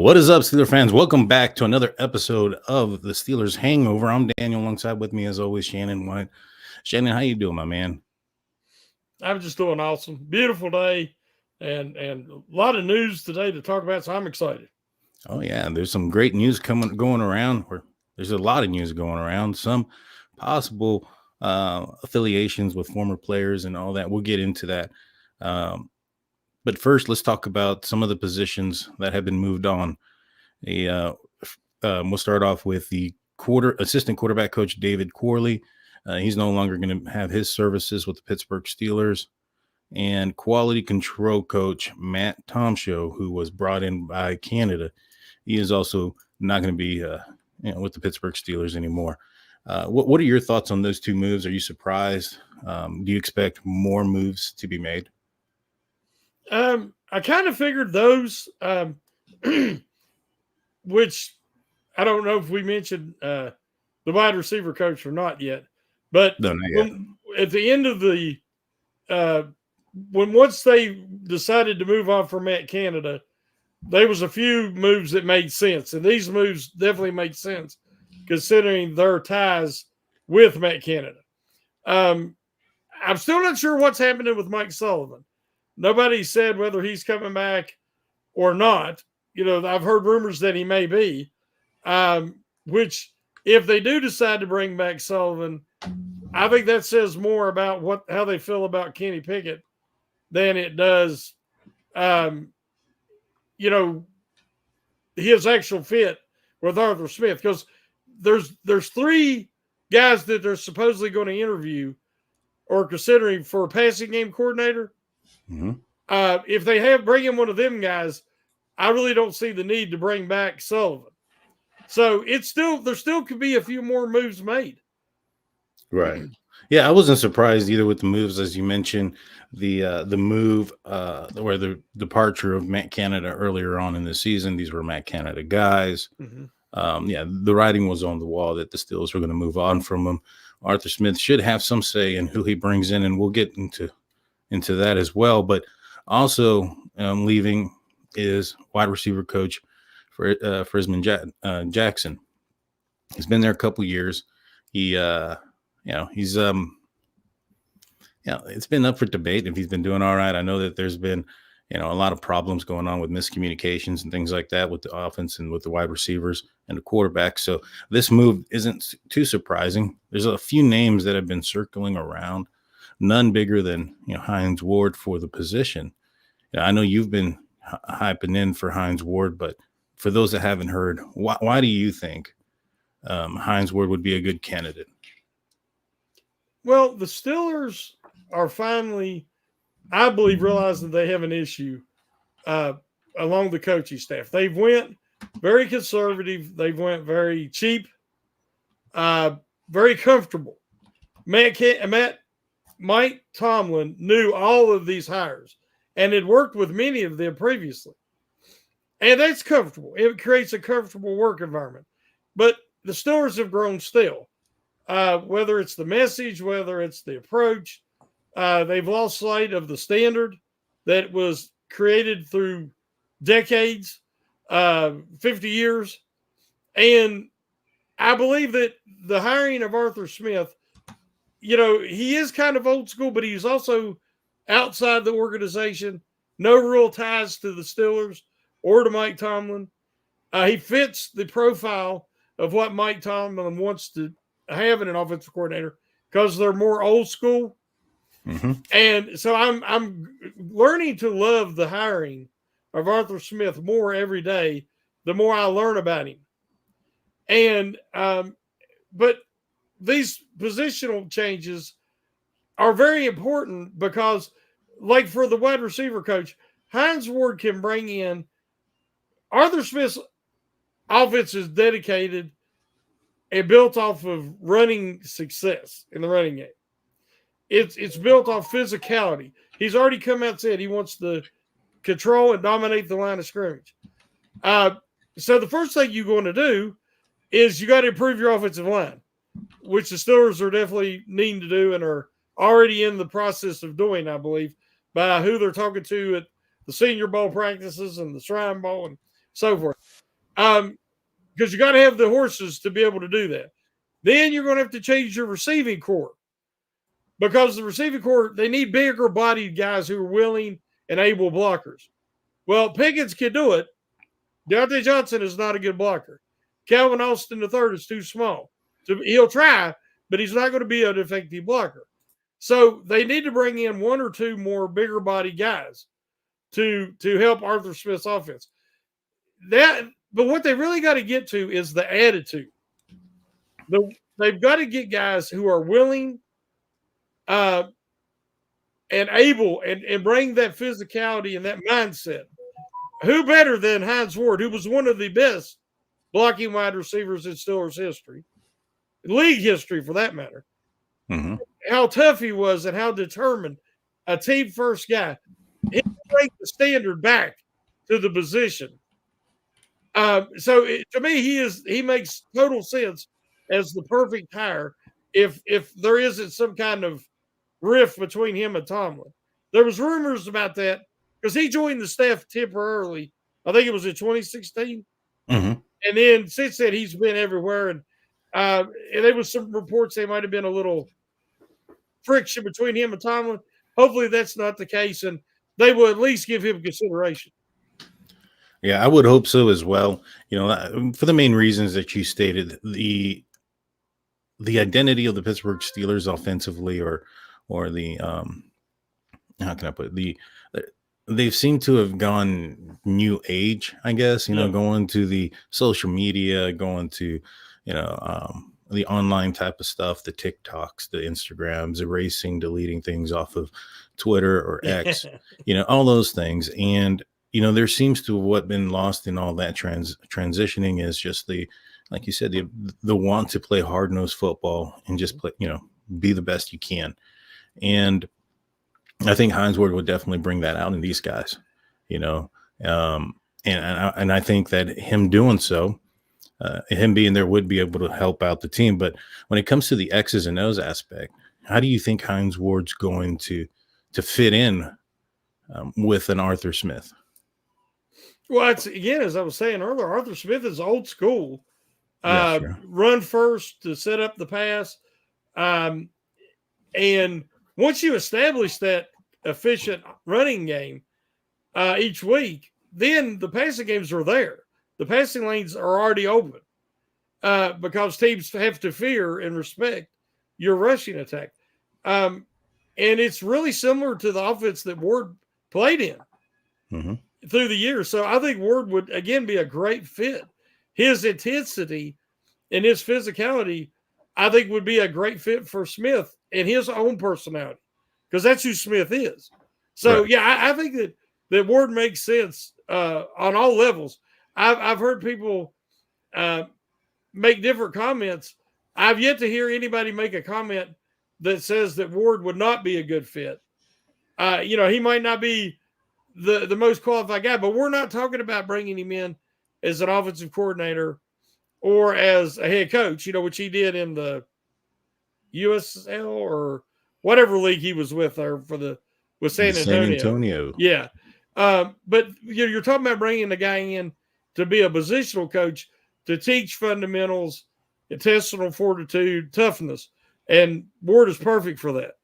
What is up, Steeler fans? Welcome back to another episode of the Steelers Hangover. I'm Daniel, alongside with me, as always, Shannon White. Shannon, how you doing, my man? I'm just doing awesome. Beautiful day, and a lot of news today to talk about, so I'm excited. Oh, yeah, there's some great news going around. There's a lot of news going around. Some possible affiliations with former players and all that. We'll get into that. But first, let's talk about some of the positions that have been moved on. We'll start off with the assistant quarterback coach, David Corley. He's no longer going to have his services with the Pittsburgh Steelers. And quality control coach, Matt Tomshow, who was brought in by Canada, he is also not going to be with the Pittsburgh Steelers anymore. What are your thoughts on those two moves? Are you surprised? Do you expect more moves to be made? I kind of figured those, which I don't know if we mentioned the wide receiver coach or not yet. But No, not yet. At the end of the once they decided to move on from Matt Canada, there was a few moves that made sense, and these moves definitely make sense considering their ties with Matt Canada. I'm still not sure what's happening with Mike Sullivan. Nobody said whether he's coming back or not. You know, I've heard rumors that he may be, which if they do decide to bring back Sullivan, I think that says more about how they feel about Kenny Pickett than it does, his actual fit with Arthur Smith. Because there's three guys that they're supposedly going to interview or considering for a passing game coordinator. Mm-hmm. If they bring in one of them guys, I really don't see the need to bring back Sullivan. So there still could be a few more moves made. Right. Yeah, I wasn't surprised either with the moves, as you mentioned, the move or the departure of Matt Canada earlier on in the season. These were Matt Canada guys. Mm-hmm. The writing was on the wall that the Steelers were going to move on from him. Arthur Smith should have some say in who he brings in, and we'll get into that as well. But also leaving is wide receiver coach for Frisman Jackson. He's been there a couple years. He's it's been up for debate if he's been doing all right. I know that there's been, a lot of problems going on with miscommunications and things like that with the offense and with the wide receivers and the quarterback. So this move isn't too surprising. There's a few names that have been circling around, none bigger than, Hines Ward for the position. I know you've been hyping in for Hines Ward, but for those that haven't heard, why do you think Hines Ward would be a good candidate? Well, the Steelers are finally, I believe, realizing they have an issue along the coaching staff. They've went very conservative. They've went very cheap, very comfortable. Mike Tomlin knew all of these hires and had worked with many of them previously. And that's comfortable. It creates a comfortable work environment. But the Steelers have grown stale. Whether it's the message, whether it's the approach, they've lost sight of the standard that was created through decades, 50 years. And I believe that the hiring of Arthur Smith, he is kind of old school, but he's also outside the organization, no real ties to the Steelers or to Mike Tomlin. He fits the profile of what Mike Tomlin wants to have in an offensive coordinator because they're more old school. Mm-hmm. And so I'm learning to love the hiring of Arthur Smith more every day, the more I learn about him. And but these positional changes are very important because, like for the wide receiver coach, Hines Ward can bring in Arthur Smith's offense is dedicated and built off of running success in the running game. It's built off physicality. He's already come out and said he wants to control and dominate the line of scrimmage. So the first thing you're going to do is you got to improve your offensive line, which the Steelers are definitely needing to do and are already in the process of doing, I believe, by who they're talking to at the Senior Bowl practices and the Shrine Bowl and so forth. Because you got to have the horses to be able to do that. Then you're going to have to change your receiving core, because the receiving core, they need bigger bodied guys who are willing and able blockers. Well, Pickens can do it. Deontay Johnson is not a good blocker. Calvin Austin III is too small. So he'll try, but he's not going to be an effective blocker. So they need to bring in one or two more bigger body guys to help Arthur Smith's offense. But what they really got to get to is the attitude. They've got to get guys who are willing and able and bring that physicality and that mindset. Who better than Hines Ward, who was one of the best blocking wide receivers in Steelers history, league history for that matter. Mm-hmm. How tough he was and how determined, a team first guy. He brought the standard back to the position. To me, he makes total sense as the perfect hire if there isn't some kind of rift between him and Tomlin. There was rumors about that because he joined the staff temporarily. I think it was in 2016. Mm-hmm. And then since then, he's been everywhere. And there was some reports there might have been a little friction between him and Tomlin. Hopefully that's not the case, and they will at least give him consideration. Yeah, I would hope so as well. You know, for the main reasons that you stated, the identity of the Pittsburgh Steelers offensively, or the how can I put it? They've seemed to have gone new age, I guess. You know, going to the social media, going to the online type of stuff, the TikToks, the Instagrams, erasing, deleting things off of Twitter or X, all those things. And there seems to what been lost in all that transitioning is just like you said, the want to play hard-nosed football and just play, be the best you can. And I think Hines Ward would definitely bring that out in these guys, and I think that him doing so, him being there would be able to help out the team. But when it comes to the X's and O's aspect, how do you think Hines Ward's going to fit in with an Arthur Smith? Well, it's, again, as I was saying earlier, Arthur Smith is old school. Yeah, sure. Run first to set up the pass. And once you establish that efficient running game each week, then the passing games are there. The passing lanes are already open because teams have to fear and respect your rushing attack. And it's really similar to the offense that Ward played in through the years. So I think Ward would, again, be a great fit. His intensity and his physicality, I think, would be a great fit for Smith and his own personality, because that's who Smith is. So, right. I think that Ward makes sense on all levels. I've heard people make different comments. I've yet to hear anybody make a comment that says that Ward would not be a good fit. He might not be the most qualified guy, but we're not talking about bringing him in as an offensive coordinator or as a head coach, which he did in the USL or whatever league he was with there with San Antonio. Yeah. But you're talking about bringing a guy in to be a positional coach to teach fundamentals, intestinal fortitude, toughness. And Ward is perfect for that.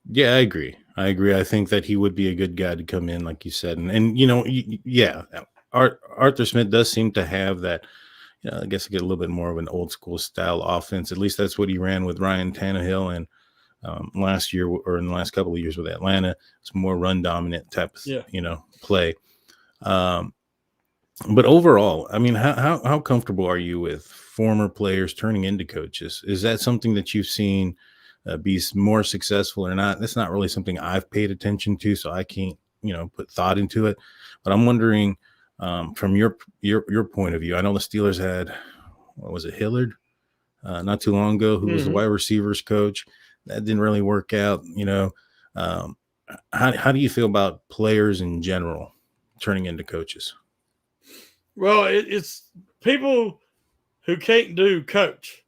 Yeah, I agree. I think that he would be a good guy to come in, like you said. And Arthur Smith does seem to have that, I guess, get a little bit more of an old school style offense. At least that's what he ran with Ryan Tannehill. And last year, or in the last couple of years with Atlanta, it's more run dominant type of, play. But overall, I mean, how comfortable are you with former players turning into coaches? Is that something that you've seen be more successful or not? That's not really something I've paid attention to, so I can't, put thought into it. But I'm wondering, from your point of view, I know the Steelers had, what was it, Hillard, not too long ago, who was the wide receivers coach. That didn't really work out. How do you feel about players in general turning into coaches? Well, it's people who can't do coach.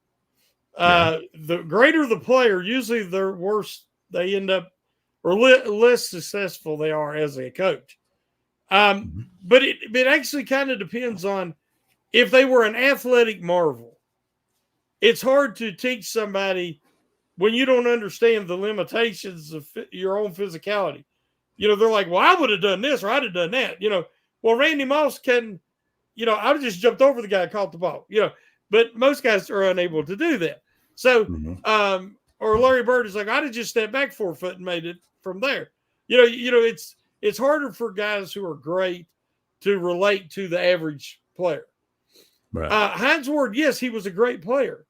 The greater the player, usually the worse they end up, or less successful they are as a coach. But it actually kind of depends on if they were an athletic marvel. It's hard to teach somebody when you don't understand the limitations of your own physicality. They're like, well, I would have done this or I'd have done that. Well, Randy Moss can, I would have just jumped over the guy and caught the ball, but most guys are unable to do that. So, or Larry Bird is like, I'd have just stepped back 4 foot and made it from there. It's harder for guys who are great to relate to the average player. Right. Hines Ward, yes, he was a great player,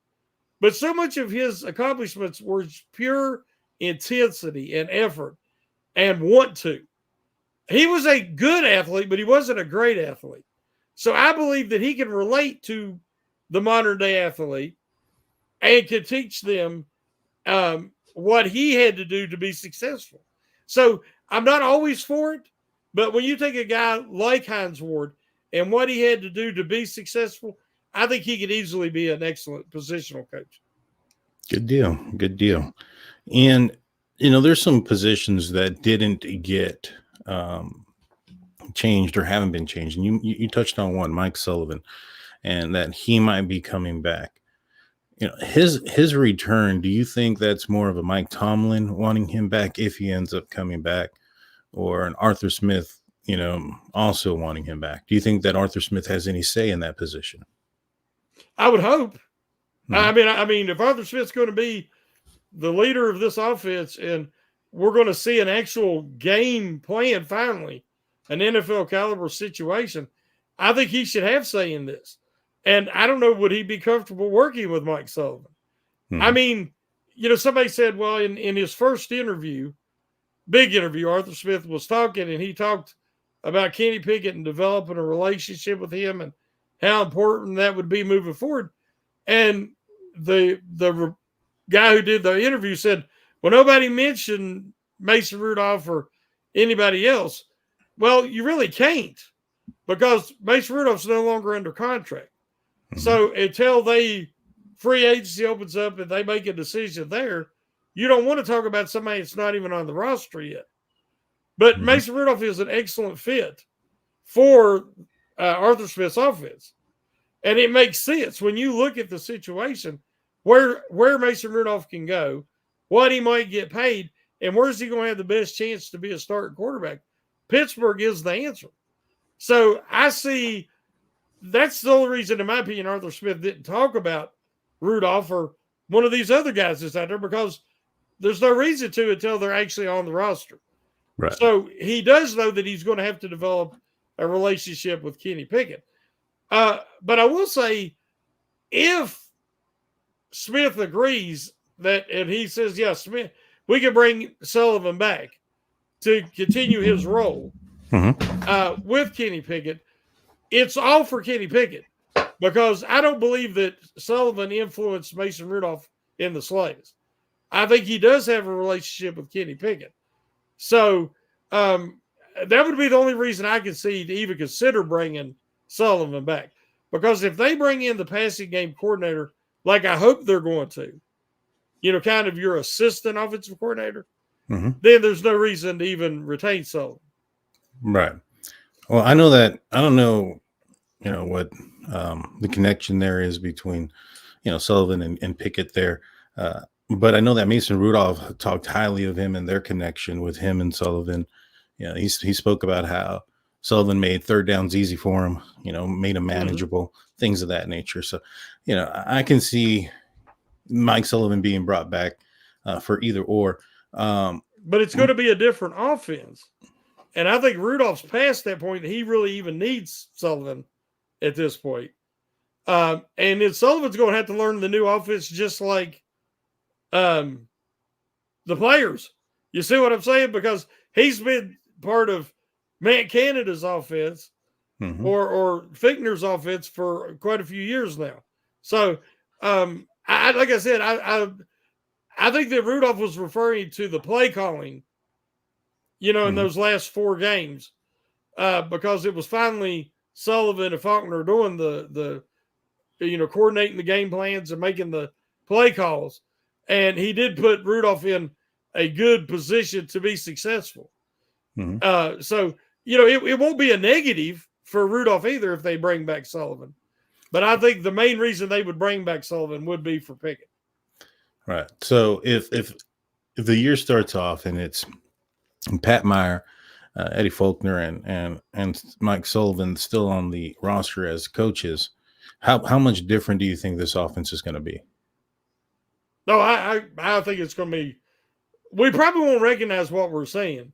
but so much of his accomplishments were pure intensity and effort and want to. He was a good athlete, but he wasn't a great athlete. So I believe that he can relate to the modern day athlete and can teach them what he had to do to be successful. So I'm not always for it, but when you take a guy like Hines Ward and what he had to do to be successful, I think he could easily be an excellent positional coach. Good deal. Good deal. And, there's some positions that didn't get changed or haven't been changed. And you touched on one, Mike Sullivan, and that he might be coming back. His return, do you think that's more of a Mike Tomlin wanting him back if he ends up coming back, or an Arthur Smith, also wanting him back? Do you think that Arthur Smith has any say in that position? I would hope. I mean, if Arthur Smith's going to be the leader of this offense and we're going to see an actual game plan finally, an NFL caliber situation, I think he should have say in this. And I don't know, would he be comfortable working with Mike Sullivan? I mean, somebody said, well, in his first interview, big interview, Arthur Smith was talking and he talked about Kenny Pickett and developing a relationship with him and how important that would be moving forward. And the guy who did the interview said, well, nobody mentioned Mason Rudolph or anybody else. Well, you really can't, because Mason Rudolph's no longer under contract. So until free agency opens up and they make a decision there, you don't want to talk about somebody that's not even on the roster yet. But Mason Rudolph is an excellent fit for Arthur Smith's offense. And it makes sense when you look at the situation where Mason Rudolph can go, what he might get paid, and where's he going to have the best chance to be a starting quarterback. Pittsburgh is the answer. So I see that's the only reason, in my opinion, Arthur Smith didn't talk about Rudolph or one of these other guys that's out there, because there's no reason to until they're actually on the roster. Right. So he does know that he's going to have to develop a relationship with Kenny Pickett. But I will say, if Smith agrees that, and he says, yeah, Smith, we can bring Sullivan back to continue his role with Kenny Pickett, it's all for Kenny Pickett, because I don't believe that Sullivan influenced Mason Rudolph in the slightest. I think he does have a relationship with Kenny Pickett. So that would be the only reason I could see to even consider bringing Sullivan back. Because if they bring in the passing game coordinator, like I hope they're going to, kind of your assistant offensive coordinator, then there's no reason to even retain Sullivan. Right. Well, I know that, I don't know, what the connection there is between, Sullivan and Pickett there. But I know that Mason Rudolph talked highly of him and their connection with him and Sullivan. He spoke about how Sullivan made third downs easy for him, made them manageable, things of that nature. So, I can see Mike Sullivan being brought back for either or. But it's going to be a different offense. And I think Rudolph's past that point that he really even needs Sullivan at this point. And then Sullivan's going to have to learn the new offense just like the players. You see what I'm saying? Because he's been part of Matt Canada's offense or Fichtner's offense for quite a few years now. So, like I said, I think that Rudolph was referring to the play calling, in those last 4 games, because it was finally Sullivan and Faulkner doing the coordinating the game plans and making the play calls. And he did put Rudolph in a good position to be successful. So it won't be a negative for Rudolph either if they bring back Sullivan. But I think the main reason they would bring back Sullivan would be for Pickett. Right. So if the year starts off and it's Pat Meyer, Eddie Faulkner, and Mike Sullivan still on the roster as coaches, how much different do you think this offense is going to be? No, I think it's going to be. We probably won't recognize what we're saying,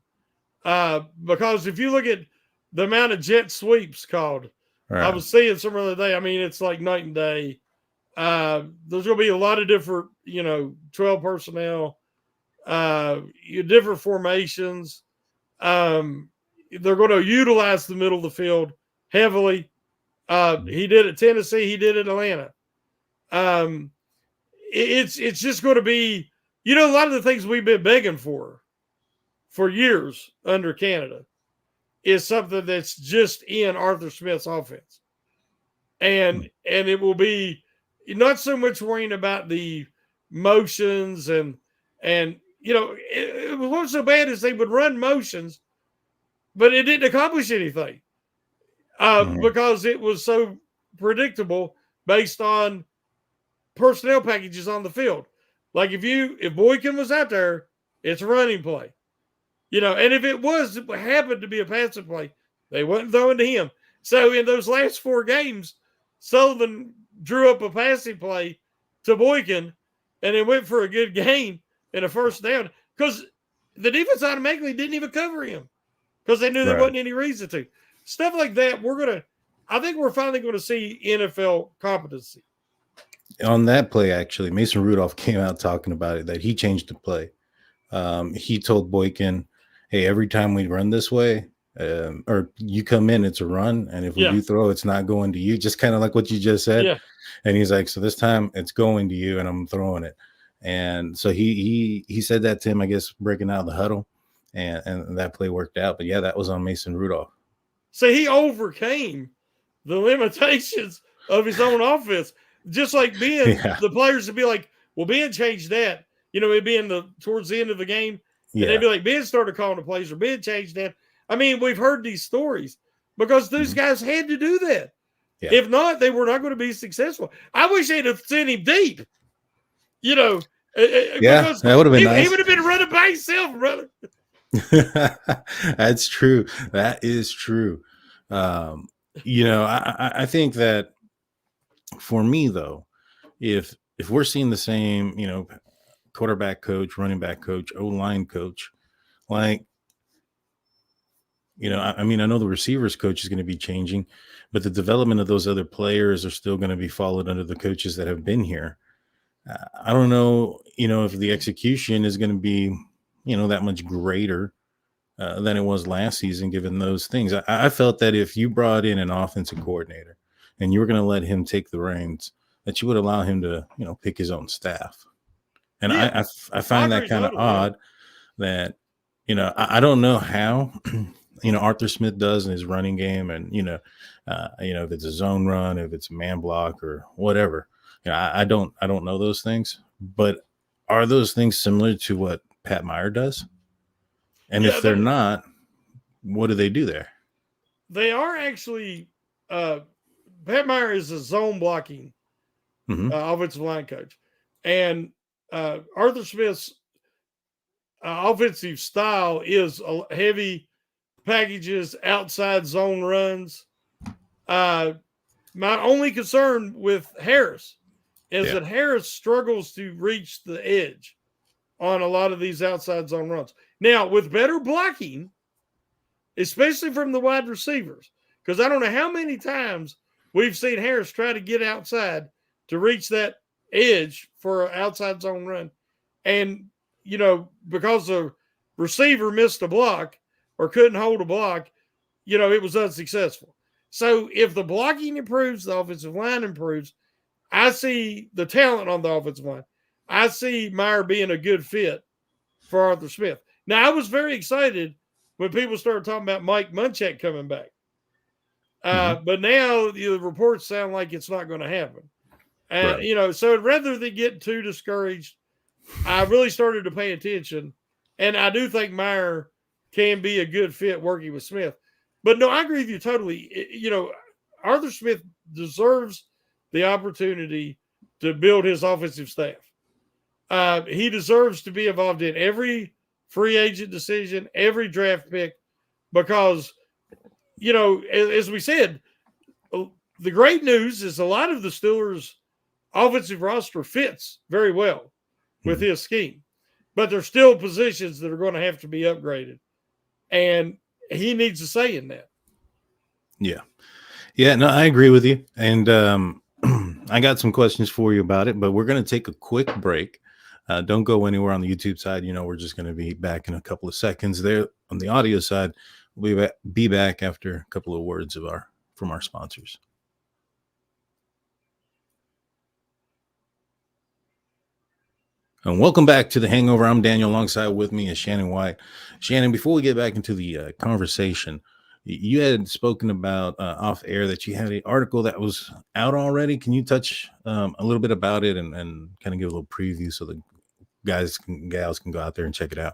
because if you look at the amount of jet sweeps called, Right. I was seeing some other day. I mean, it's like night and day. There's going to be a lot of different, 12 personnel, different formations. They're going to utilize the middle of the field heavily. He did it at Tennessee. He did it at Atlanta. It's just going to be, a lot of the things we've been begging for years under Canada is something that's just in Arthur Smith's offense. And it will be not so much worrying about the motions and it wasn't so bad as they would run motions, but it didn't accomplish anything because it was so predictable based on personnel packages on the field. Like if Boykin was out there, it's a running play, and if it happened to be a passing play, they wasn't throwing to him. So in those last 4 games, Sullivan drew up a passing play to Boykin and it went for a good gain and a first down because the defense automatically didn't even cover him because they knew there wasn't any reason to. Stuff like that, I think we're finally going to see NFL competency. On that play, actually, Mason Rudolph came out talking about it, that he changed the play. He told Boykin, hey, every time we run this way, or you come in, it's a run. And if we do throw, it's not going to you. Just kind of like what you just said. Yeah. And he's like, so this time it's going to you and I'm throwing it. And so he said that to him, I guess, breaking out of the huddle. And that play worked out. But yeah, that was on Mason Rudolph. So he overcame the limitations of his own offense. Just like Ben, the players would be like, well, Ben changed that. It'd be towards the end of the game. And they'd be like, Ben started calling the plays or Ben changed that. I mean, we've heard these stories because these guys had to do that. Yeah. If not, they were not going to be successful. I wish they'd have sent him deep. That would have been nice. He would have been running by himself, brother. That's true. That is true. I think that for me, though, if we're seeing the same, quarterback coach, running back coach, O-line coach, like, I mean, I know the receivers coach is going to be changing, but the development of those other players are still going to be followed under the coaches that have been here. I don't know, if the execution is going to be, that much greater than it was last season, given those things. I felt that if you brought in an offensive coordinator and you were going to let him take the reins, that you would allow him to, pick his own staff. And I find that kind of odd that, I don't know how, Arthur Smith does in his running game and, if it's a zone run, if it's a man block or whatever, I don't know those things, but are those things similar to what Pat Meyer does? And if they're not, what do they do there? They are actually, Pat Meyer is a zone blocking offensive line coach. And Arthur Smith's offensive style is heavy packages, outside zone runs. My only concern with Harris is that Harris struggles to reach the edge on a lot of these outside zone runs. Now, with better blocking, especially from the wide receivers, because I don't know how many times we've seen Harris try to get outside to reach that edge for an outside zone run. And, because the receiver missed a block or couldn't hold a block, it was unsuccessful. So if the blocking improves, the offensive line improves, I see the talent on the offensive line. I see Meyer being a good fit for Arthur Smith. Now, I was very excited when people started talking about Mike Munchak coming back. But now the reports sound like it's not going to happen. And, so rather than get too discouraged, I really started to pay attention. And I do think Meyer can be a good fit working with Smith. But no, I agree with you totally. Arthur Smith deserves the opportunity to build his offensive staff. He deserves to be involved in every free agent decision, every draft pick, because, as we said, the great news is a lot of the Steelers' offensive roster fits very well with his scheme, but there's still positions that are going to have to be upgraded, and he needs a say in that. Yeah, no, I agree with you. And I got some questions for you about it, but we're going to take a quick break. Don't go anywhere on the YouTube side. We're just going to be back in a couple of seconds. There on the audio side, we'll be back after a couple of words from our sponsors. And welcome back to the Hangover. I'm Daniel. Alongside with me is Shannon White. Shannon, before we get back into the conversation, you had spoken about off air that you had an article that was out already. Can you touch a little bit about it and kind of give a little preview so the guys and gals can go out there and check it out?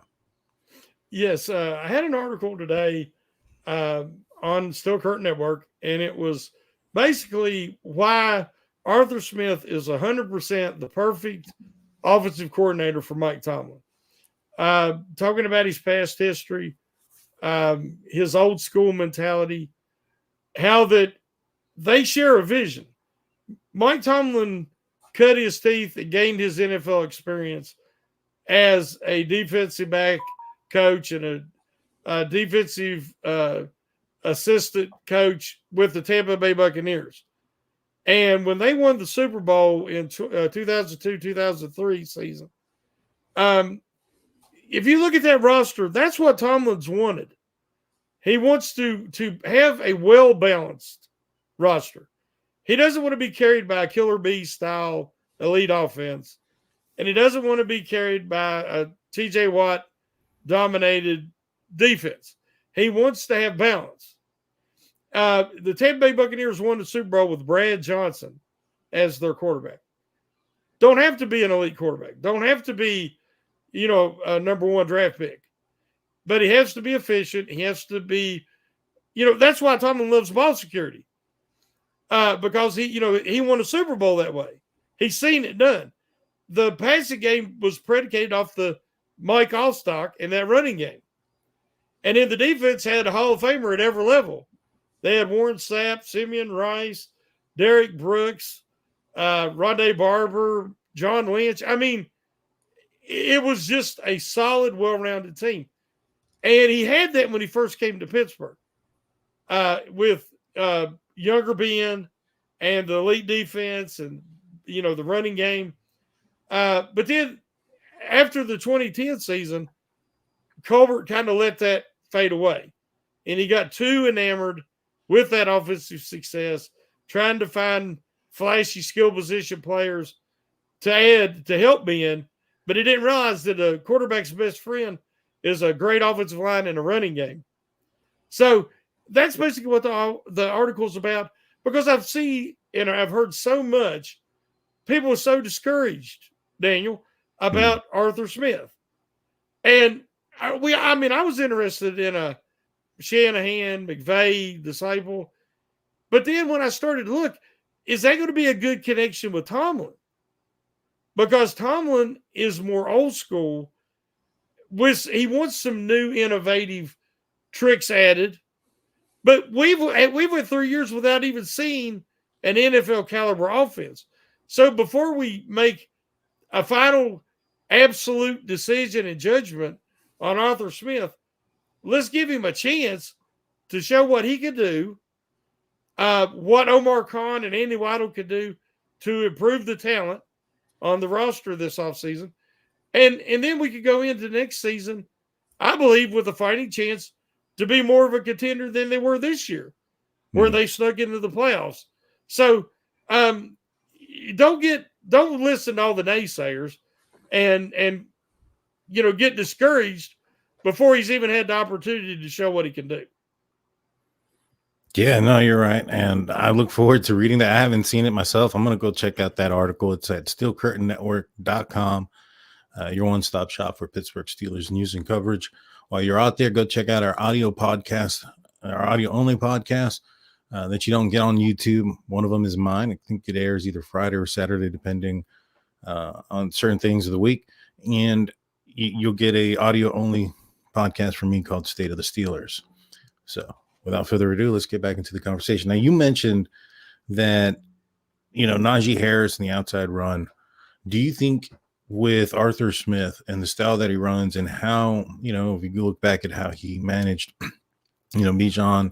Yes, I had an article today on Steel Curtain Network, and it was basically why Arthur Smith is 100% the perfect offensive coordinator for Mike Tomlin. Talking about his past history, his old school mentality, how that they share a vision. Mike Tomlin cut his teeth and gained his NFL experience as a defensive back coach and a defensive assistant coach with the Tampa Bay Buccaneers. And when they won the Super Bowl in 2002-2003 season, if you look at that roster, that's what Tomlin's wanted. He wants to have a well-balanced roster. He doesn't want to be carried by a killer bee style elite offense, and he doesn't want to be carried by a TJ Watt dominated defense. He wants to have balance. The Tampa Bay Buccaneers won the Super Bowl with Brad Johnson as their quarterback. Don't have to be an elite quarterback. Don't have to be, a number one draft pick. But he has to be efficient. He has to be, that's why Tomlin loves ball security. Because he won a Super Bowl that way. He's seen it done. The passing game was predicated off the Mike Allstock and that running game. And then the defense had a Hall of Famer at every level. They had Warren Sapp, Simeon Rice, Derek Brooks, Rondé Barber, John Lynch. I mean, it was just a solid, well-rounded team. And he had that when he first came to Pittsburgh with younger Ben and the elite defense and, the running game. But then after the 2010 season, Colbert kind of let that fade away. And he got too enamored with that offensive success, trying to find flashy skill position players to add to help Ben. But he didn't realize that a quarterback's best friend is a great offensive line and a running game. So that's basically what the article's about, because I've seen and I've heard so much. People are so discouraged, Daniel, about Arthur Smith. And I was interested in a Shanahan, McVay, disciple. But then when I started to look, is that going to be a good connection with Tomlin? Because Tomlin is more old school. He wants some new innovative tricks added. But we went 3 years without even seeing an NFL caliber offense. So before we make a final absolute decision and judgment on Arthur Smith, let's give him a chance to show what he could do, what Omar Khan and Andy Weidel could do to improve the talent on the roster this offseason. And then we could go into next season, I believe, with a fighting chance to be more of a contender than they were this year, where they snuck into the playoffs. So don't listen to all the naysayers and get discouraged before he's even had the opportunity to show what he can do. Yeah, no, you're right. And I look forward to reading that. I haven't seen it myself. I'm going to go check out that article. It's at steelcurtainnetwork.com, your one-stop shop for Pittsburgh Steelers news and coverage. While you're out there, go check out our audio podcast our audio only podcasts that you don't get on YouTube. One of them is mine. I think it airs either Friday or Saturday, depending on certain things of the week. And you'll get a audio only podcast from me called State of the Steelers. So without further ado, let's get back into the conversation. Now, you mentioned that, Najee Harris and the outside run. Do you think with Arthur Smith and the style that he runs and how, if you look back at how he managed, Bijan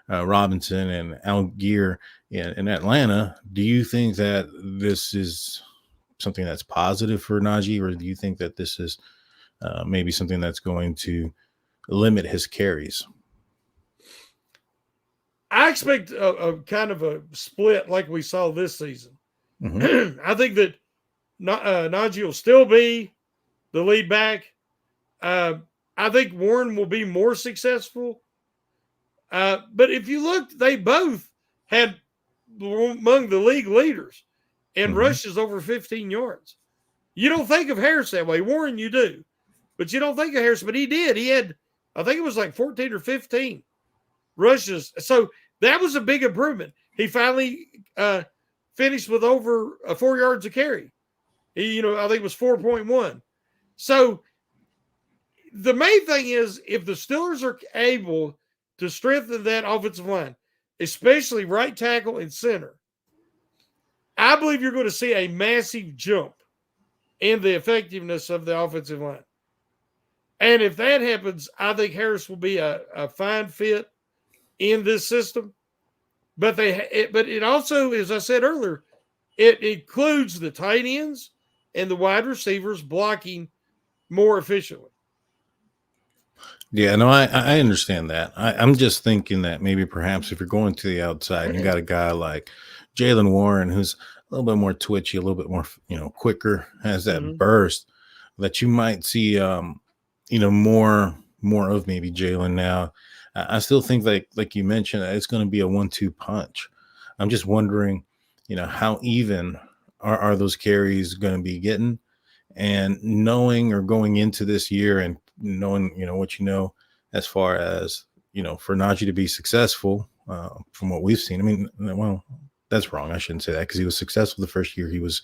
Robinson and Algier in Atlanta, do you think that this is something that's positive for Najee, or do you think that this is maybe something that's going to limit his carries? I expect a kind of a split like we saw this season. Mm-hmm. I think that Najee will still be the lead back. I think Warren will be more successful. But if you look, they both had among the league leaders in rushes over 15 yards. You don't think of Harris that way. Warren, you do. But you don't think of Harris, but he did. He had, I think it was like 14 or 15 rushes. So that was a big improvement. He finally finished with over 4 yards a carry. He, I think it was 4.1. So the main thing is if the Steelers are able to strengthen that offensive line, especially right tackle and center, I believe you're going to see a massive jump in the effectiveness of the offensive line. And if that happens, I think Harris will be a fine fit in this system. But it also, as I said earlier, it includes the tight ends and the wide receivers blocking more efficiently. Yeah, no, I understand that. I'm just thinking that maybe perhaps if you're going to the outside and you got a guy like Jaylen Warren, who's a little bit more twitchy, a little bit more, quicker, has that burst, that you might see, more of maybe Jaylen now. I still think like you mentioned, it's going to be a 1-2 punch. I'm just wondering, how even are those carries going to be getting, and knowing or going into this year and knowing, what as far as, for Najee to be successful from what we've seen. I mean, well, that's wrong. I shouldn't say that because he was successful the first year he was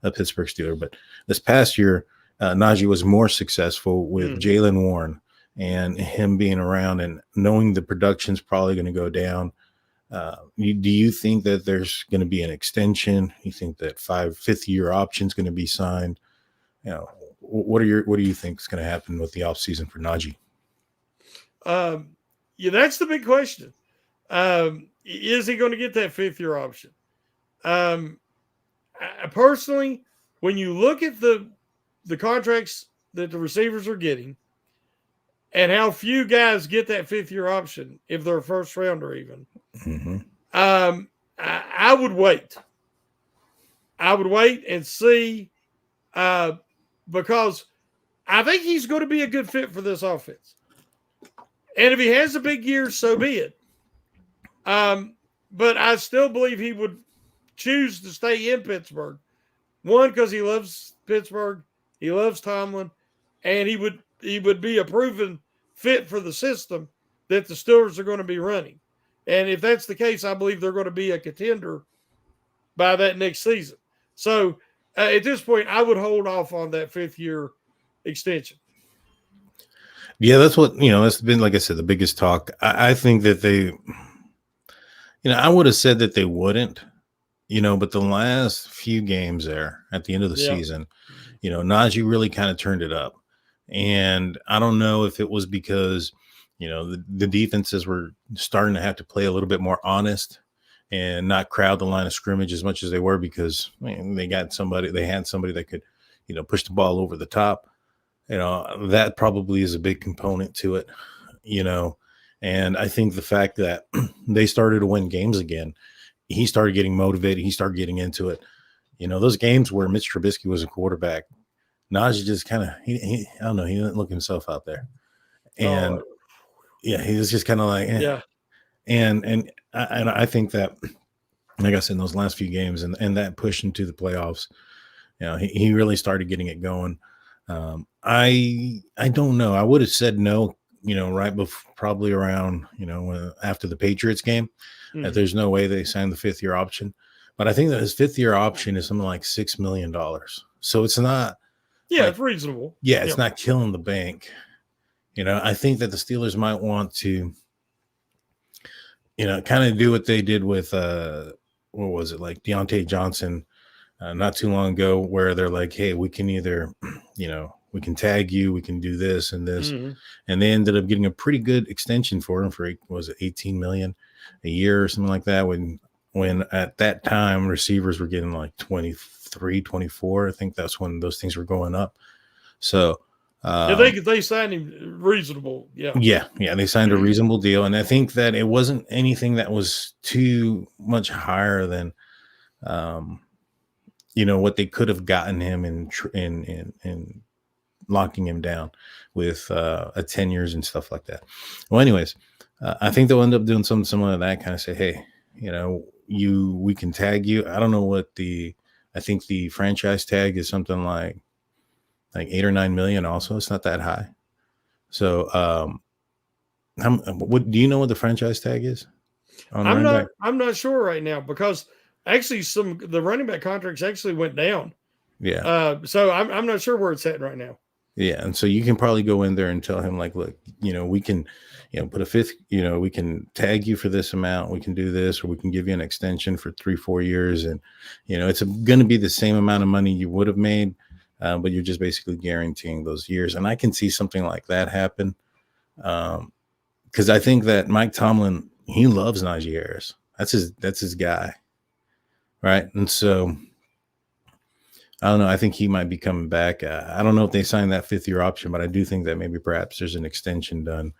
a Pittsburgh Steeler. But this past year, Najee was more successful with Jaylen Warren and him being around and knowing the production's probably going to go down. Do you think that there's going to be an extension? You think that fifth year option is going to be signed? What do you think is going to happen with the offseason for Najee? Yeah, that's the big question. Is he going to get that fifth year option? I personally, when you look at the contracts that the receivers are getting and how few guys get that fifth year option, if they're a first rounder even, I would wait. I would wait and see because I think he's going to be a good fit for this offense. And if he has a big year, so be it. But I still believe he would choose to stay in Pittsburgh. One, because he loves Pittsburgh, he loves Tomlin, and he would be a proven fit for the system that the Steelers are going to be running. And if that's the case, I believe they're going to be a contender by that next season. So at this point, I would hold off on that fifth year extension. Yeah, that's what, that's been, like I said, the biggest talk. I think that they, I would have said that they wouldn't, but the last few games there at the end of the season, Najee really kind of turned it up. And I don't know if it was because, the defenses were starting to have to play a little bit more honest and not crowd the line of scrimmage as much as they were, because they had somebody that could, push the ball over the top. That probably is a big component to it, and I think the fact that they started to win games again, he started getting motivated. He started getting into it. Those games where Mitch Trubisky was a quarterback, Najee just kind of, I don't know, he didn't look himself out there. And he was just kind of like, And I think that, like I said, in those last few games and that push into the playoffs, he really started getting it going. I don't know. I would have said no right before, probably around, after the Patriots game, that Mhm. there's no way they signed the 5th-year option. But I think that his 5th-year option is something like $6 million. So it's not Yeah, like, it's reasonable. yeah, Yeah. it's not killing the bank. I think that the Steelers might want to, kind of do what they did with, what was it, like Deontay Johnson not too long ago, where they're like, hey, we can either, we can tag you, we can do this and this. Mhm. And they ended up getting a pretty good extension for him for, was it 18 million a year or something like that? When at that time receivers were getting like 23, 24. I think that's when those things were going up. So, Yeah, they signed him reasonable. Yeah. yeah, they signed a reasonable deal. And I think that it wasn't anything that was too much higher than, what they could have gotten him in locking him down with a 10 years and stuff like that. Well, anyways, I think they'll end up doing something similar to that, kind of say, hey, we can tag you. I don't know I think the franchise tag is something like 8 or 9 million. Also, it's not that high. So, what do you know what the franchise tag is on running back? I'm not sure right now because actually the running back contracts actually went down. Yeah. So I'm not sure where it's at right now. Yeah. And so you can probably go in there and tell him, like, look, we can, put a 5th, we can tag you for this amount. We can do this, or we can give you an extension for 3-4 years. And, it's going to be the same amount of money you would have made, but you're just basically guaranteeing those years. And I can see something like that happen. Because I think that Mike Tomlin, he loves Naji Harris. That's his guy. Right. And so I don't know. I think he might be coming back. I don't know if they signed that 5th-year option, but I do think that maybe perhaps there's an extension done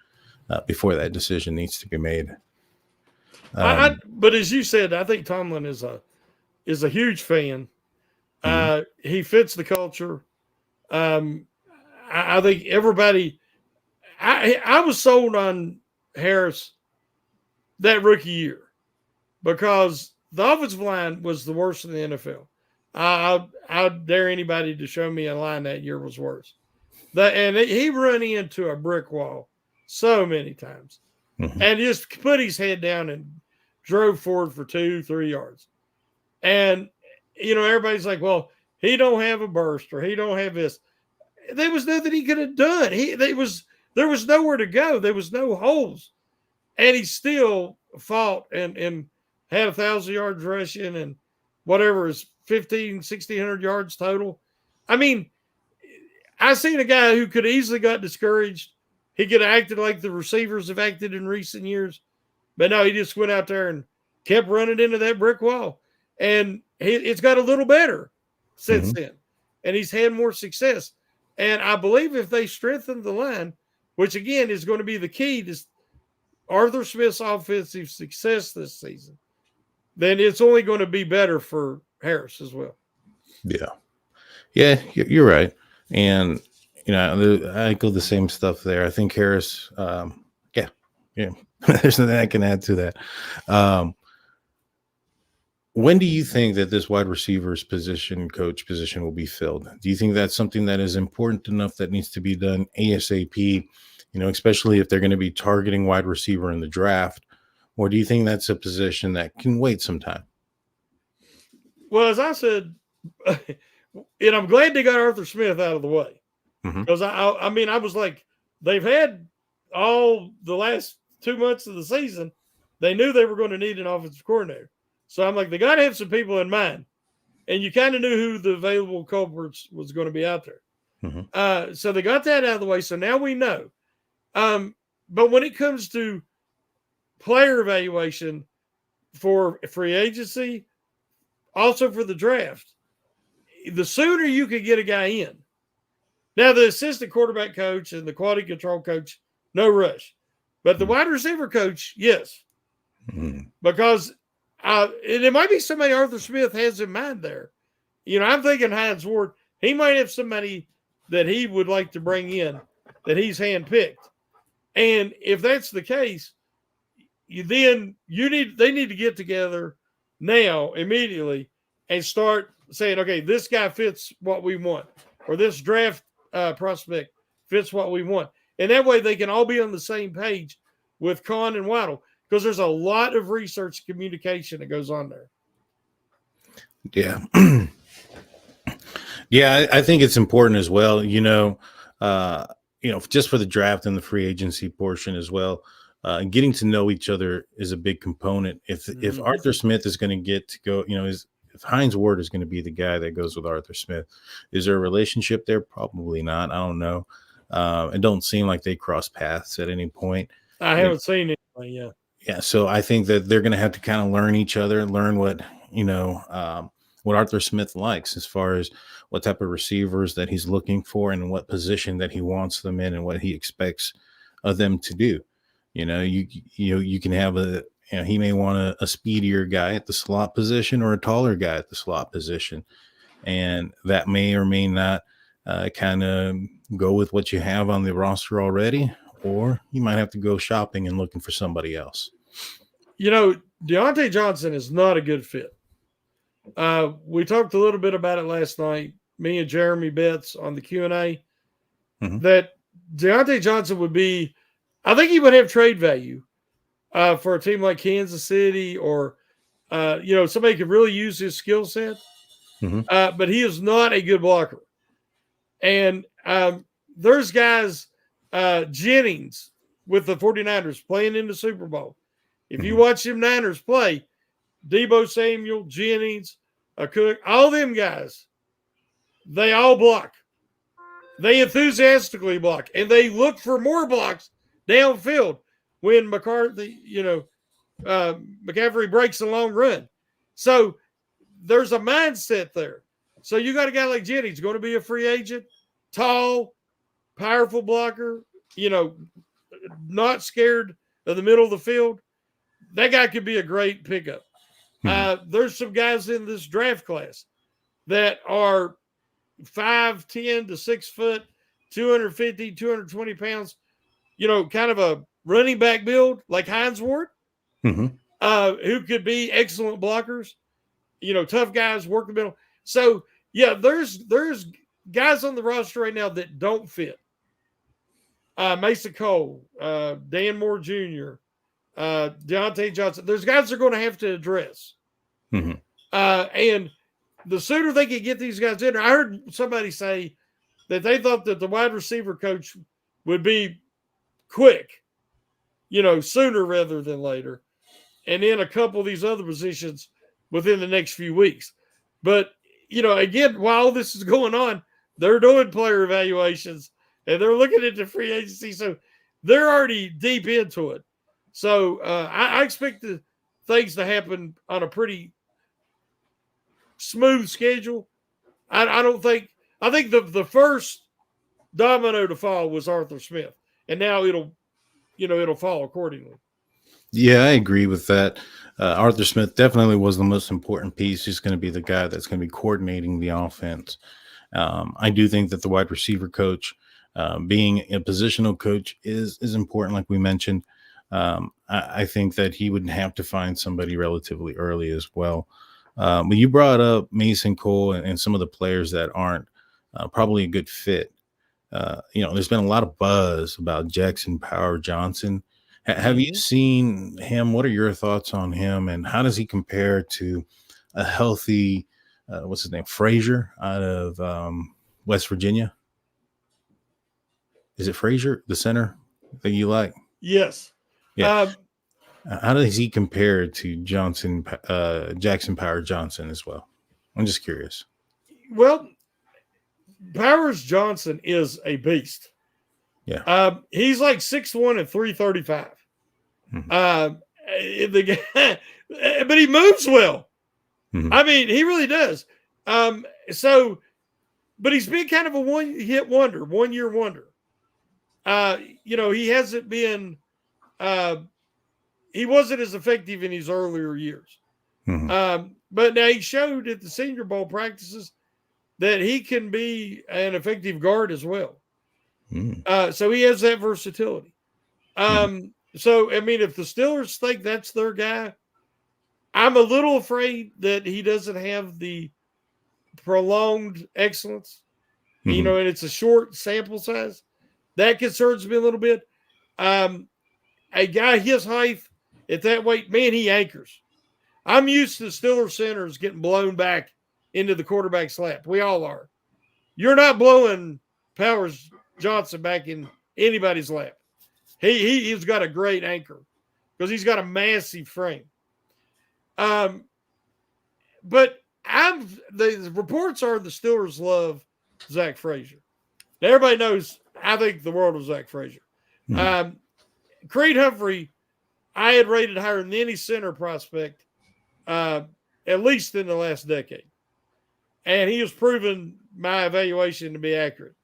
before that decision needs to be made. But as you said, I think Tomlin is a huge fan. He fits the culture. I think everybody. I was sold on Harris that rookie year because the offensive line was the worst in the NFL. I dare anybody to show me a line that year was worse. He run into a brick wall so many times, and just put his head down and drove forward for 2-3 yards. And everybody's like, well, he don't have a burst or he don't have this. There was nothing he could have done. There was nowhere to go. There was no holes. And he still fought and had 1,000 yards rushing and whatever is 1,600 yards total. I mean, I seen a guy who could easily got discouraged. He could have acted like the receivers have acted in recent years. But no, he just went out there and kept running into that brick wall. And it's got a little better since then. And he's had more success. And I believe if they strengthen the line, which again is going to be the key to Arthur Smith's offensive success this season, then it's only going to be better for Harris as well. Yeah. Yeah, you're right. And, I echo the same stuff there. I think Harris, yeah, there's nothing I can add to that. When do you think that this wide receivers coach position will be filled? Do you think that's something that is important enough that needs to be done ASAP, especially if they're going to be targeting wide receiver in the draft? Or do you think that's a position that can wait some time? Well, as I said, and I'm glad they got Arthur Smith out of the way. Because I mean, I was like, they've had all the last 2 months of the season. They knew they were going to need an offensive coordinator. So I'm like, they got to have some people in mind. And you kind of knew who the available culprits was going to be out there. So they got that out of the way. So now we know. But when it comes to player evaluation for free agency, also for the draft, the sooner you can get a guy in. Now, the assistant quarterback coach and the quality control coach, no rush. But the wide receiver coach, yes. Because it might be somebody Arthur Smith has in mind there. I'm thinking Hines Ward. He might have somebody that he would like to bring in that he's handpicked. And if that's the case, they need to get together now, immediately, and start saying, okay, this guy fits what we want, or this draft prospect fits what we want. And that way they can all be on the same page with Con and Waddle, because there's a lot of research communication that goes on there. Yeah. Yeah, I think it's important as well, just for the draft and the free agency portion as well. Getting to know each other is a big component. If Arthur Smith is going to get to go, if Hines Ward is going to be the guy that goes with Arthur Smith, is there a relationship there? Probably not. I don't know. It don't seem like they cross paths at any point. I haven't seen it. Yeah. Yeah. So I think that they're going to have to kind of learn each other and learn what Arthur Smith likes as far as what type of receivers that he's looking for and what position that he wants them in and what he expects of them to do. You can have he may want a speedier guy at the slot position or a taller guy at the slot position. And that may or may not kind of go with what you have on the roster already, or you might have to go shopping and looking for somebody else. Deontay Johnson is not a good fit. We talked a little bit about it last night, me and Jeremy Betts on the Q&A, that Deontay Johnson would be, I think he would have trade value for a team like Kansas City or, somebody could really use his skill set. But he is not a good blocker. And there's guys, Jennings with the 49ers playing in the Super Bowl. If you watch them Niners play, Deebo Samuel, Jennings, Cook, all them guys, they all block. They enthusiastically block, and they look for more blocks downfield when McCarthy, McCaffrey breaks a long run. So there's a mindset there. So you got a guy like Jennings going to be a free agent, tall, powerful blocker, not scared of the middle of the field. That guy could be a great pickup. There's some guys in this draft class that are 5'10" to 6 foot, 250, 220 pounds, kind of a running back build like Hines Ward, who could be excellent blockers, tough guys, work the middle. So, yeah, there's guys on the roster right now that don't fit. Mason Cole, Dan Moore Jr., Deontay Johnson. There's guys they're going to have to address. And the sooner they can get these guys in, I heard somebody say that they thought that the wide receiver coach would be quick, sooner rather than later. And then a couple of these other positions within the next few weeks. But, again, while this is going on, they're doing player evaluations and they're looking at the free agency. So they're already deep into it. So I expect the things to happen on a pretty smooth schedule. I think the first domino to fall was Arthur Smith, and now it'll fall accordingly. Yeah, I agree with that. Arthur Smith definitely was the most important piece. He's going to be the guy that's going to be coordinating the offense. I do think that the wide receiver coach, being a positional coach, is important, like we mentioned. I think that he would have to find somebody relatively early as well. But you brought up Mason Cole and some of the players that aren't probably a good fit. There's been a lot of buzz about Jackson Power Johnson. Have you seen him? What are your thoughts on him? And how does he compare to a healthy, what's his name, Frazier out of West Virginia? Is it Frazier, the center that you like? Yes. Yeah. How does he compare to Jackson Power Johnson as well? I'm just curious. Well, Powers Johnson is a beast. Yeah. He's like 6'1" and 335. The guy, but he moves well. I mean, he really does. But he's been kind of a one-year wonder. He hasn't been. He wasn't as effective in his earlier years. But now he showed at the Senior Bowl practices that he can be an effective guard as well. So he has that versatility. So, I mean, if the Steelers think that's their guy, I'm a little afraid that he doesn't have the prolonged excellence, and it's a short sample size. That concerns me a little bit. A guy his height at that weight, man, he anchors. I'm used to Steelers centers getting blown back into the quarterback's lap. We all are. You're not blowing Powers Johnson back in anybody's lap. He's got a great anchor because he's got a massive frame. But the reports are the Steelers love Zach Frazier. Now, everybody knows I think the world of Zach Frazier. Mm-hmm. Creed Humphrey, I had rated higher than any center prospect, at least in the last decade. And he has proven my evaluation to be accurate.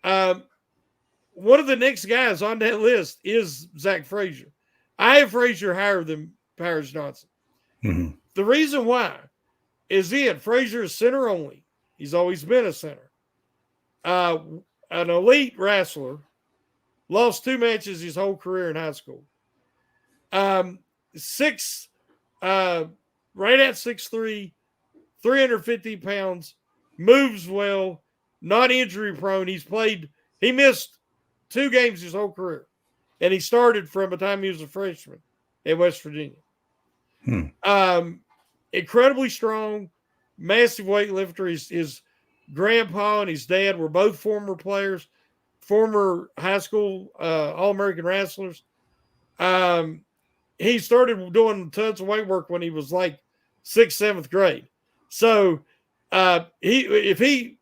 One of the next guys on that list is Zach Frazier. I have Frazier higher than Powers Johnson. Mm-hmm. The reason why is Frazier is center only. He's always been a center. An elite wrestler, lost 2 matches his whole career in high school. Right at 6'3", 350 pounds, moves well, not injury prone. He missed 2 games his whole career. And he started from the time he was a freshman at West Virginia. Incredibly strong, massive weightlifter. His grandpa and his dad were both former players, former high school All-American wrestlers. He started doing tons of weight work when he was like 6th, 7th grade. So at the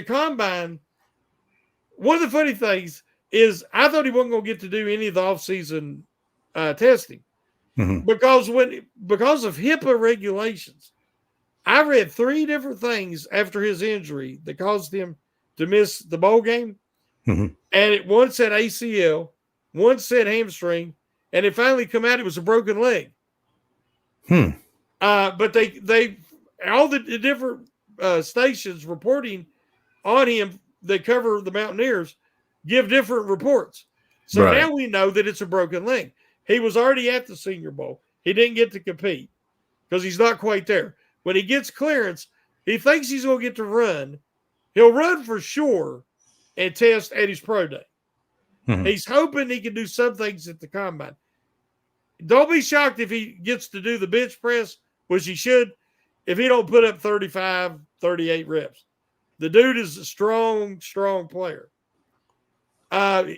combine, one of the funny things is I thought he wasn't going to get to do any of the off-season testing. Mm-hmm. Because of HIPAA regulations, I read 3 different things after his injury that caused him to miss the bowl game. Mm-hmm. And one said ACL, one said hamstring, and it finally come out it was a broken leg. But they all the different stations reporting on him that cover the Mountaineers give different reports. So now we know that it's a broken leg. He was already at the Senior Bowl. He didn't get to compete because he's not quite there. When he gets clearance, he thinks he's going to get to run. He'll run for sure and test at his pro day. Mm-hmm. He's hoping he can do some things at the combine. Don't be shocked if he gets to do the bench press, which he should, if he don't put up 35, 38 reps. The dude is a strong, strong player.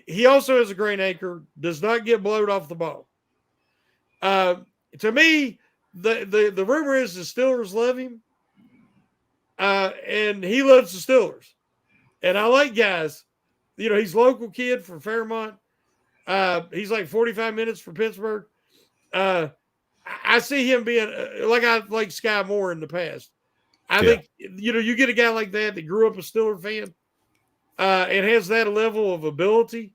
He also has a great anchor, does not get blowed off the ball. To me, the rumor is the Steelers love him, and he loves the Steelers. And I like guys, he's a local kid from Fairmont. He's like 45 minutes from Pittsburgh. I see him being I like Sky Moore in the past. I think, you get a guy like that grew up a Steeler fan and has that level of ability.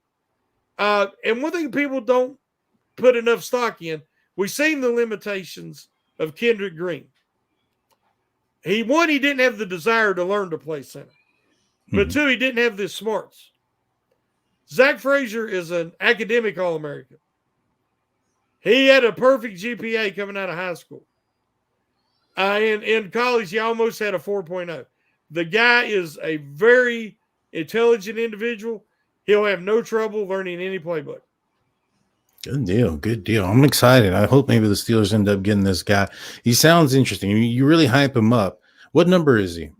And one thing people don't put enough stock in, we've seen the limitations of Kendrick Green. He didn't have the desire to learn to play center. But 2, he didn't have the smarts. Zach Frazier is an academic All-American. He had a perfect GPA coming out of high school. In college, he almost had a 4.0. The guy is a very intelligent individual. He'll have no trouble learning any playbook. Good deal. I'm excited. I hope maybe the Steelers end up getting this guy. He sounds interesting. You really hype him up. What number is he?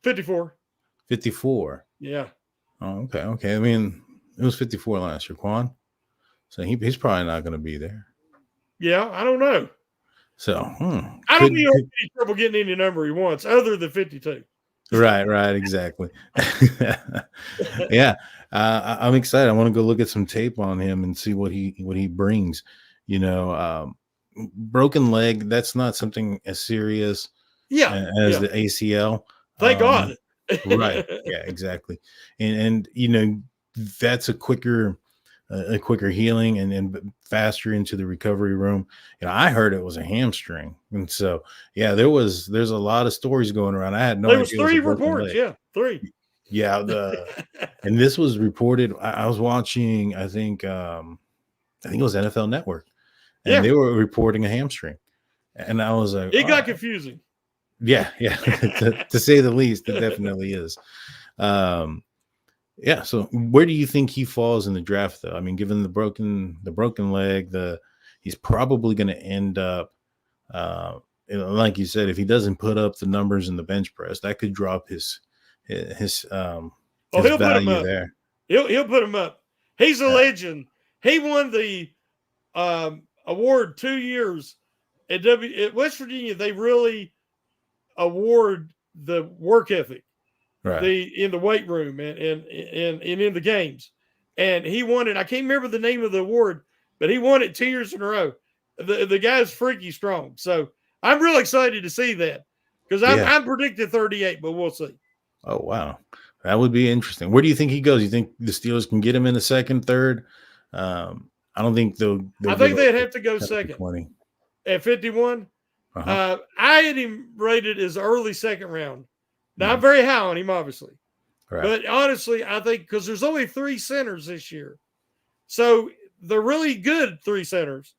54. 54. Yeah. Oh, okay. I mean, it was 54 last year, Quan. So he's probably not going to be there. Yeah, I don't know. So I don't think he'll have any trouble getting any number he wants, other than 52. Right, exactly. Yeah, I'm excited. I want to go look at some tape on him and see what he brings. Broken leg. That's not something as serious as the ACL. Thank God. Right. Yeah, exactly. And that's a quicker healing and faster into the recovery room. I heard it was a hamstring. And so, there's a lot of stories going around. I had no idea. There was 3 reports. Yeah, 3. Yeah. And this was reported. I was watching, I think it was NFL Network, and they were reporting a hamstring. And I was like, it got confusing. Yeah. to say the least, it definitely is. Yeah. So where do you think he falls in the draft, though? I mean, given the broken leg, he's probably going to end up, uh, like you said, if he doesn't put up the numbers in the bench press, that could drop his Oh, his he'll put him value up. there. He'll put him up. He's a Yeah. legend. He won the award 2 years at West Virginia. They really award the work ethic, Right. in the weight room and in the games. And he won it. I can't remember the name of the award, but he won it 2 years in a row. The guy's freaky strong. So I'm real excited to see that because Yeah. I'm predicting 38, but we'll see. Oh, wow. That would be interesting. Where do you think he goes? You think the Steelers can get him in the second, third? I don't think they'll I give think up they'd have to go after second 20. at 51. Uh-huh. I had him rated as early second round. Now, I'm Mhm. very high on him, obviously. Right. But honestly, I think because there's only 3 centers this year. So they're really good 3 centers,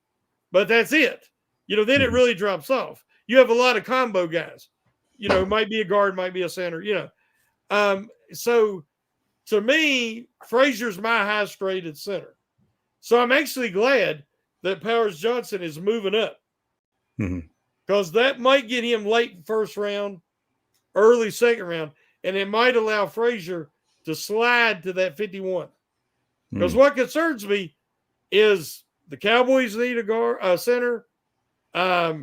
but that's it. Then it Mhm. really drops off. You have a lot of combo guys. Might be a guard, might be a center, So to me, Frazier's my highest rated center. So I'm actually glad that Powers Johnson is moving up Mhm. because that might get him late first round, early second round, and it might allow Frazier to slide to that 51. Because Mhm. what concerns me is the Cowboys need a center. I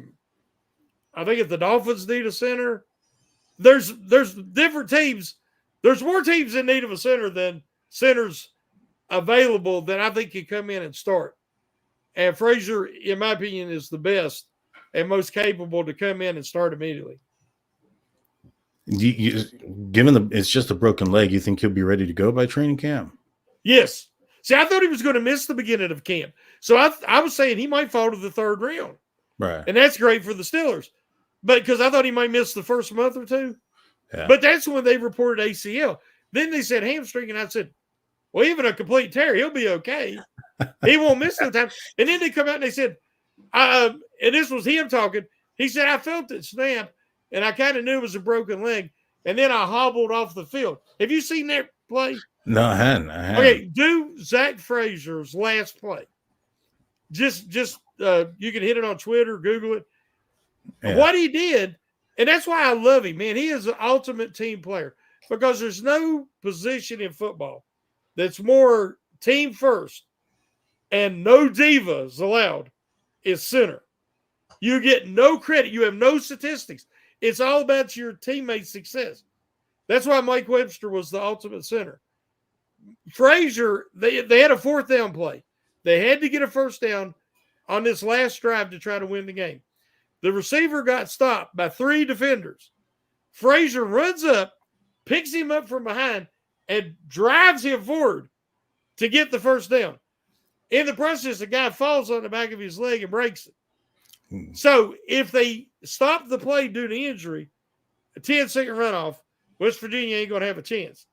think if the Dolphins need a center, there's different teams. There's more teams in need of a center than centers available that I think can come in and start. And Frazier, in my opinion, is the best and most capable to come in and start immediately. Given it's just a broken leg, you think he'll be ready to go by training camp? Yes. See, I thought he was going to miss the beginning of camp. So I was saying he might fall to the third round. Right. And that's great for the Steelers. But because I thought he might miss the first month or two. Yeah. But that's when they reported ACL. Then they said hamstring, and I said, well, even a complete tear, he'll be okay. He won't miss no time. And then they come out and they said, and this was him talking. He said, I felt it snap, and I kind of knew it was a broken leg. And then I hobbled off the field. Have you seen that play? No, I hadn't. Okay, do Zach Frazier's last play. Just you can hit it on Twitter, Google it. Yeah. What he did, and that's why I love him, man. He is an ultimate team player because there's no position in football that's more team first and no divas allowed is center. You get no credit. You have no statistics. It's all about your teammates' success. That's why Mike Webster was the ultimate center. Frazier, they had a fourth down play. They had to get a first down on this last drive to try to win the game. The receiver got stopped by 3 defenders. Frazier runs up, picks him up from behind, and drives him forward to get the first down. In the process, the guy falls on the back of his leg and breaks it. So if they stop the play due to injury, a 10-second runoff, West Virginia ain't going to have a chance.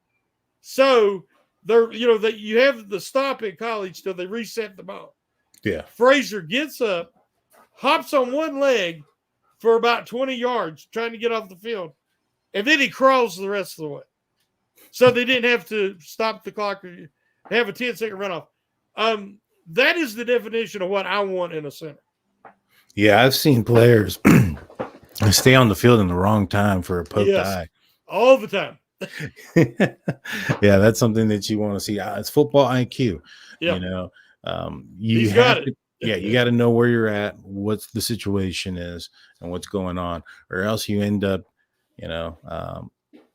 So you have the stop in college till they reset the ball. Yeah. Frazier gets up, hops on one leg for about 20 yards, trying to get off the field, and then he crawls the rest of the way. So they didn't have to stop the clock or have a 10-second runoff. That is the definition of what I want in a center. Yeah, I've seen players stay on the field in the wrong time for a poked eye. All the time. Yeah, that's something that you want to see. It's football IQ. Yeah. You have to, you got to know where you're at, what the situation is, and what's going on, or else you end up,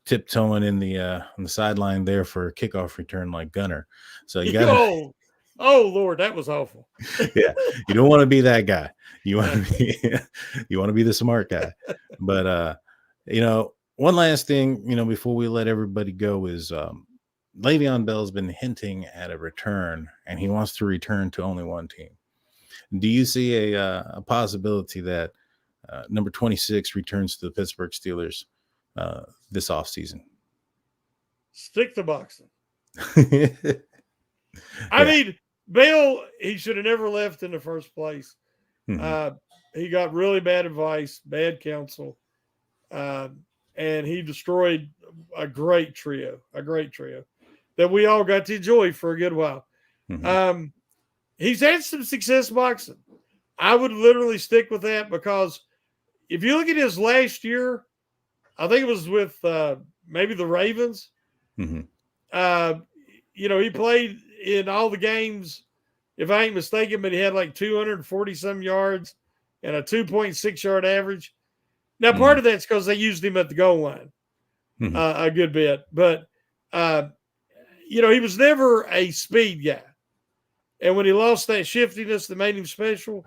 tiptoeing in the on the sideline there for a kickoff return like Gunner. So you got to. Oh Lord, that was awful. Yeah, you don't want to be that guy. You want to be the smart guy. But one last thing, before we let everybody go is Le'Veon Bell's been hinting at a return, and he wants to return to only one team. Do you see a possibility that number 26 returns to the Pittsburgh Steelers this offseason? Stick to boxing. I mean, Bell, he should have never left in the first place. Mm-hmm. He got really bad advice, bad counsel, and he destroyed a great trio. that we all got to enjoy for a good while. Mhm. He's had some success boxing. I would literally stick with that because if you look at his last year, I think it was with maybe the Ravens. Mhm. Uh, he played in all the games, if I ain't mistaken, but he had like 240 some yards and a 2.6 yard average. Now, part Mhm. of that's because they used him at the goal line Mhm. a good bit, but he was never a speed guy. And when he lost that shiftiness that made him special,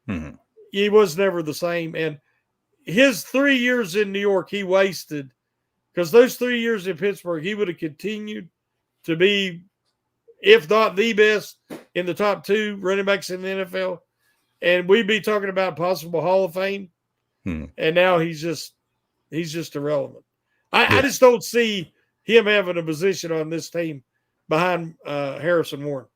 Mhm. he was never the same. And his 3 years in New York, he wasted because those 3 years in Pittsburgh, he would have continued to be, if not the best, in the top 2 running backs in the NFL. And we'd be talking about possible Hall of Fame. Mhm. And now he's just irrelevant. I Yeah. just don't see him having a position on this team behind Harrison Warren.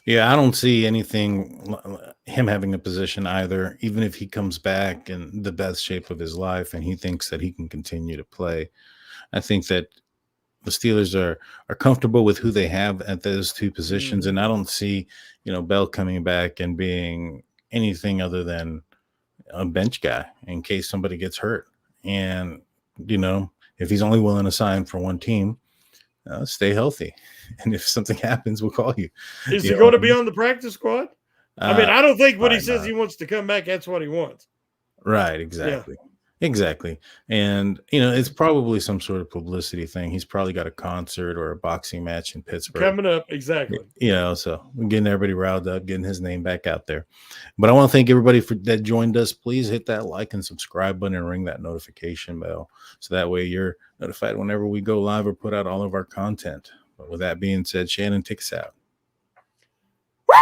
Yeah, I don't see him having a position either, even if he comes back in the best shape of his life and he thinks that he can continue to play. I think that the Steelers are comfortable with who they have at those 2 positions, Mm-hmm. and I don't see, Bell coming back and being anything other than a bench guy in case somebody gets hurt. And, if he's only willing to sign for one team, stay healthy. And if something happens, we'll call you. Is You he know going what to I be mean? on the practice squad? I mean, I don't think when he Probably says not. he wants to come back, that's what he wants. Right, Yeah. exactly. Exactly. And, it's probably some sort of publicity thing. He's probably got a concert or a boxing match in Pittsburgh. Coming up. Exactly. So we're getting everybody riled up, getting his name back out there. But I want to thank everybody that joined us. Please hit that like and subscribe button and ring that notification bell. So that way you're notified whenever we go live or put out all of our content. But with that being said, Shannon, take us out. Woo!